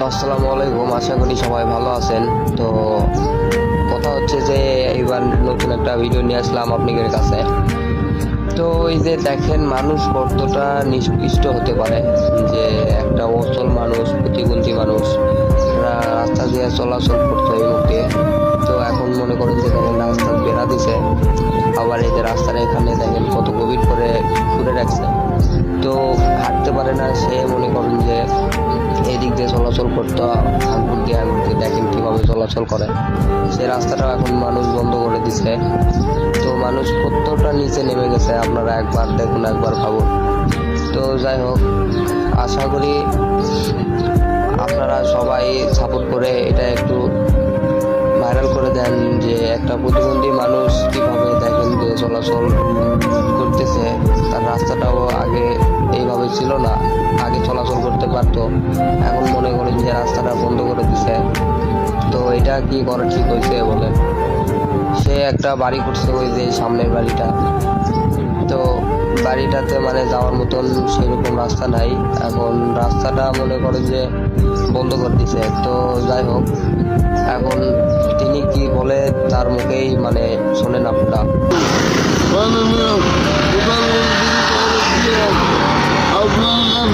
আসসালামু আলাইকুম, আশা করি সবাই ভালো আছেন। তো কথা হচ্ছে যে এবার নতুন একটা ভিডিও নিয়ে আসলাম আপনাদের কাছে। তো এই যে দেখেন মানুষ কতটা নিষ্কৃষ্ট হতে পারে, যে একটা অচল মানুষ, প্রতিবন্ধী মানুষ রাস্তা দিয়ে চলাচল করতো এই মুহূর্তে। তো এখন মনে করেন যে দেখেন রাস্তা বেড়া দিছে, আবার এই যে রাস্তার এখানে দেখেন কত গভীর করে ঘুরে রাখছে। তো হাঁটতে পারে না সে, মনে করেন যে এদিক দিয়ে চলাচল করতো, আঙ্গুর দিয়ে দেখেন কিভাবে চলাচল করে। সে রাস্তাটাও এখন মানুষ বন্ধ করে দিছে। তো মানুষ কতটা নিচে নেমে গেছে আপনারা একবার দেখুন, একবার ভাবুন। তো যাই হোক, আশা করি আপনারা সবাই সাপোর্ট করে এটা একটু ভাইরাল করে দেন, যে একটা প্রতিবন্ধী মানুষ কিভাবে দেখেন যে চলাচল করতেছে। তার রাস্তাটাও আগে এইভাবে ছিল না, আগে চলাচল করতে পারতো, এখন মনে করেন যে রাস্তাটা বন্ধ করে দিছে। তো এটা কি করা ঠিক হয়েছে বলেন? সে একটা বাড়ি করছে, ওই যে সামনের বাড়িটা, তো বাড়িটাতে মানে যাওয়ার মতন সেরকম রাস্তা নাই, এখন রাস্তাটা মনে করেন যে বন্ধ করে দিছে। তো যাই হোক, এখন তিনি কি বলে তার মুখেই মানে শোনেন আপনারা। মাননীয় প্রধানমন্ত্রী আপনার